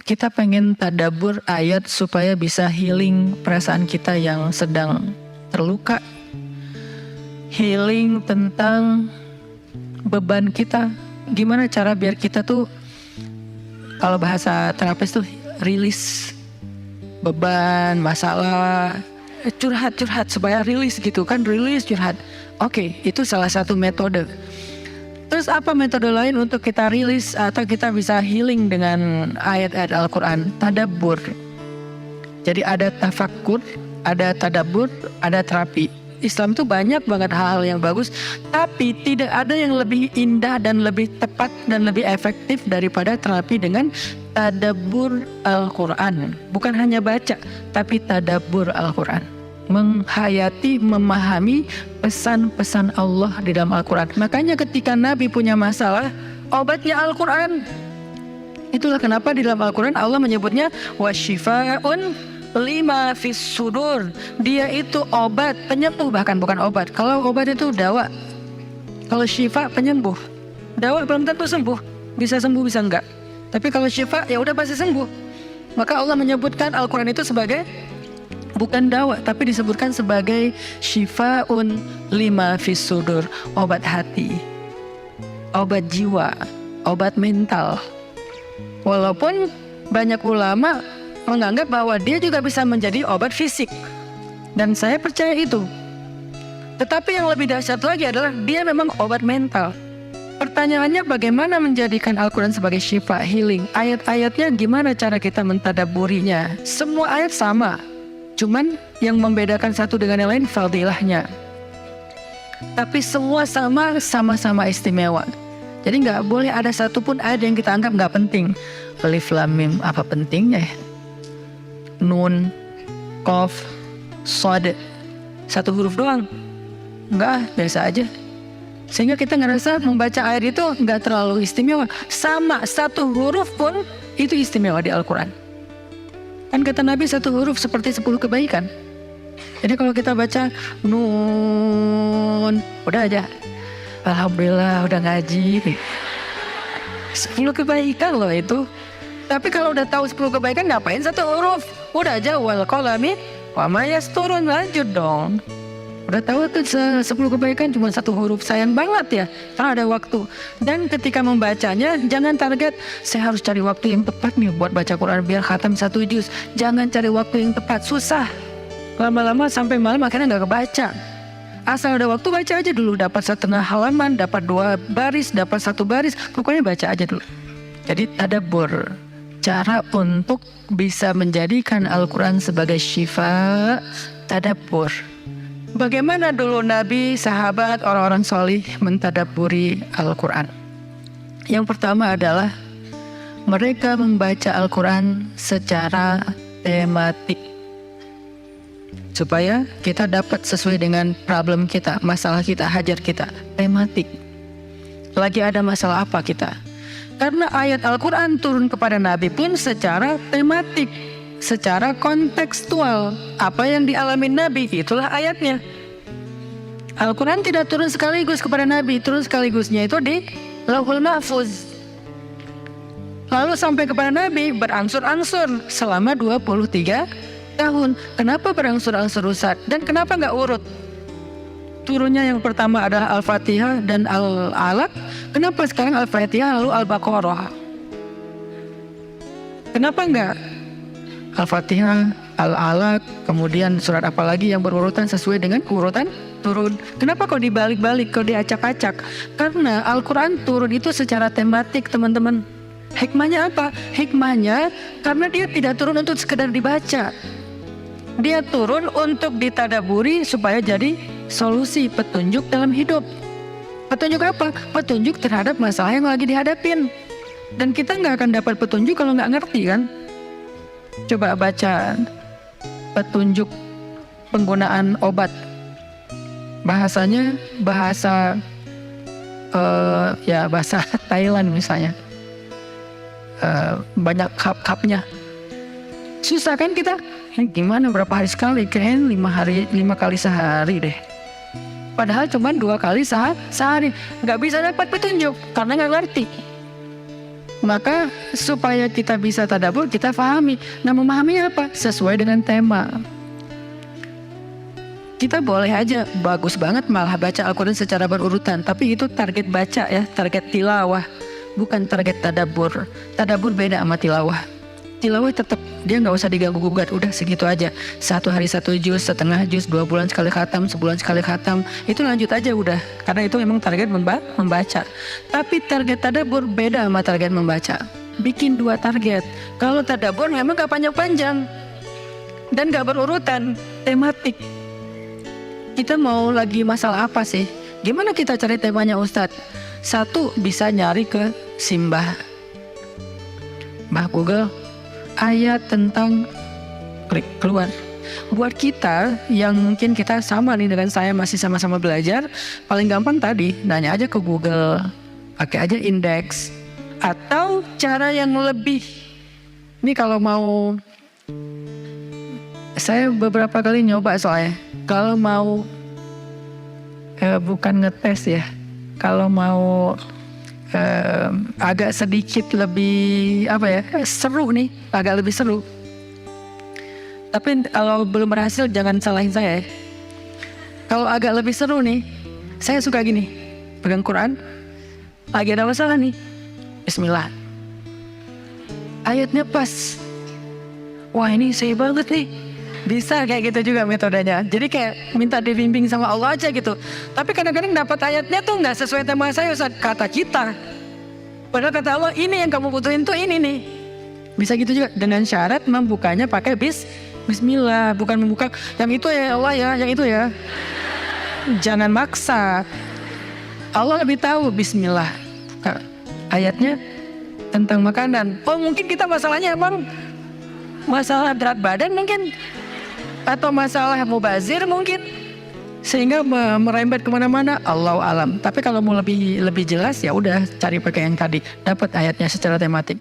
kita pengen tadabbur ayat supaya bisa healing perasaan kita yang sedang terluka, healing tentang beban kita. Gimana cara biar kita tuh, kalau bahasa terapis tuh, rilis beban, masalah, curhat supaya rilis gitu kan, rilis curhat. Oke, itu salah satu metode. Terus apa metode lain untuk kita rilis atau kita bisa healing dengan ayat-ayat Al-Quran? Tadabbur. Jadi ada tafakkur, ada tadabbur, ada terapi. Islam tuh banyak banget hal-hal yang bagus, tapi tidak ada yang lebih indah dan lebih tepat dan lebih efektif daripada terapi dengan tadabbur Al-Quran. Bukan hanya baca, tapi tadabbur Al-Quran. Menghayati, memahami pesan-pesan Allah di dalam Al-Quran. Makanya ketika Nabi punya masalah, obatnya Al-Quran. Itulah kenapa di dalam Al-Quran Allah menyebutnya wasyifa'un lima fis sudur. Dia itu obat, penyembuh, bahkan bukan obat. Kalau obat itu dawa, kalau syifa penyembuh. Dawa belum tentu sembuh, bisa sembuh bisa enggak. Tapi kalau syifa ya udah pasti sembuh. Maka Allah menyebutkan Al-Quran itu sebagai bukan dawa, tapi disebutkan sebagai syifaun lima fis sudur, obat hati, obat jiwa, obat mental. Walaupun banyak ulama menganggap bahwa dia juga bisa menjadi obat fisik, dan saya percaya itu. Tetapi yang lebih dahsyat lagi adalah dia memang obat mental. Pertanyaannya, bagaimana menjadikan Al-Quran sebagai syifa, healing? Ayat-ayatnya gimana cara kita mentadabburinya? Semua ayat sama, cuman yang membedakan satu dengan yang lain fadilahnya. Tapi semua sama-sama istimewa. Jadi nggak boleh ada satupun ayat yang kita anggap nggak penting. Alif Lam Mim, apa pentingnya ya? Nun, Qaf, Shad, satu huruf doang. Enggak, biasa aja. Sehingga kita ngerasa membaca ayat itu enggak terlalu istimewa. Sama, satu huruf pun itu istimewa di Al-Quran. Kan kata Nabi, satu huruf seperti 10 kebaikan. Jadi kalau kita baca Nun, udah aja, alhamdulillah udah ngaji. 10 kebaikan loh itu. Tapi kalau udah tahu 10 kebaikan, ngapain satu huruf? Udah aja wal qalami wa ma yasturun, lanjut dong. Udah tahu tuh 10 kebaikan cuma satu huruf, sayang banget ya karena ada waktu. Dan ketika membacanya jangan target saya harus cari waktu yang tepat nih buat baca Quran biar khatam 1 juz. Jangan cari waktu yang tepat, susah. Lama-lama sampai malam akhirnya nggak kebaca. Asal ada waktu baca aja dulu, dapat setengah halaman, dapat 2 baris, dapat 1 baris, pokoknya baca aja dulu. Jadi tadabbur, cara untuk bisa menjadikan Al-Quran sebagai syifa, tadabbur. Bagaimana dulu Nabi, sahabat, orang-orang solih mentadabburi Al-Quran? Yang pertama adalah mereka membaca Al-Quran secara tematik, supaya kita dapat sesuai dengan problem kita, masalah kita, hajat kita. Tematik. Lagi ada masalah apa kita? Karena ayat Al-Quran turun kepada Nabi pun secara tematik, secara kontekstual. Apa yang dialami Nabi, itulah ayatnya. Al-Quran tidak turun sekaligus kepada Nabi, turun sekaligusnya itu di Lauhul Mahfuz. Lalu sampai kepada Nabi berangsur-angsur selama 23 tahun. Kenapa berangsur-angsur Ustaz? Dan kenapa nggak urut? Turunnya yang pertama adalah Al-Fatihah dan Al-Alaq. Kenapa sekarang Al-Fatihah lalu Al-Baqarah? Kenapa enggak Al-Fatihah, Al-Alaq, kemudian surat apa lagi yang berurutan sesuai dengan urutan turun? Kenapa kok dibalik-balik, kok diacak-acak? Karena Al-Quran turun itu secara tematik, teman-teman. Hikmahnya apa? Hikmahnya karena dia tidak turun untuk sekedar dibaca. Dia turun untuk ditadaburi supaya jadi solusi, petunjuk dalam hidup. Petunjuk apa? Petunjuk terhadap masalah yang lagi dihadapin. Dan kita nggak akan dapat petunjuk kalau nggak ngerti kan? Coba baca petunjuk penggunaan obat. Bahasanya bahasa bahasa Thailand misalnya. Banyak kap-kapnya. Susah kan kita? Gimana berapa hari sekali? Kayaknya 5 kali sehari deh. Padahal cuma 2 kali sehari. Nggak bisa dapat petunjuk karena nggak ngerti. Maka supaya kita bisa tadabbur, kita pahami. Nah, memahaminya apa? Sesuai dengan tema. Kita boleh aja bagus banget malah baca Al-Quran secara berurutan, tapi itu target baca ya, target tilawah, bukan target tadabbur. Tadabbur beda sama tilawah. Tilawah tetap dia nggak usah diganggu gugat, udah segitu aja. 1 hari 1 juz, setengah juz, 2 bulan sekali khatam, sebulan sekali khatam, itu lanjut aja udah. Karena itu memang target membaca. Tapi target tadabbur beda sama target membaca. Bikin 2 target. Kalau tadabbur memang gak panjang-panjang dan gak berurutan, tematik. Kita mau lagi masalah apa sih? Gimana kita cari temanya Ustadz? 1, bisa nyari ke Simbah Google, ayat tentang, klik keluar. Buat kita yang mungkin kita sama nih dengan saya, masih sama-sama belajar, paling gampang tadi nanya aja ke Google, pakai aja indeks. Atau cara yang lebih, ini kalau mau, saya beberapa kali nyoba soalnya, kalau mau bukan ngetes ya, kalau mau agak sedikit lebih seru nih, agak lebih seru. Tapi kalau belum berhasil jangan salahin saya ya. Kalau agak lebih seru nih, saya suka gini, pegang Quran, lagi ada masalah nih, Bismillah, ayatnya pas, wah ini saya banget nih. Bisa kayak gitu juga metodenya. Jadi kayak minta dibimbing sama Allah aja gitu. Tapi kadang-kadang dapat ayatnya tuh nggak sesuai tema saya, Ustaz, kata kita. Padahal kata Allah, ini yang kamu butuhin tuh ini nih. Bisa gitu juga dengan syarat membukanya pakai Bismillah, bukan membuka yang itu ya Allah ya, yang itu ya. Jangan maksa. Allah lebih tahu. Bismillah. Ayatnya tentang makanan. Oh mungkin kita masalahnya emang masalah berat badan mungkin, atau masalah mubazir mungkin, sehingga merembet kemana-mana. Allahu alam. Tapi kalau mau lebih jelas ya udah cari pakai yang tadi, dapat ayatnya secara tematik.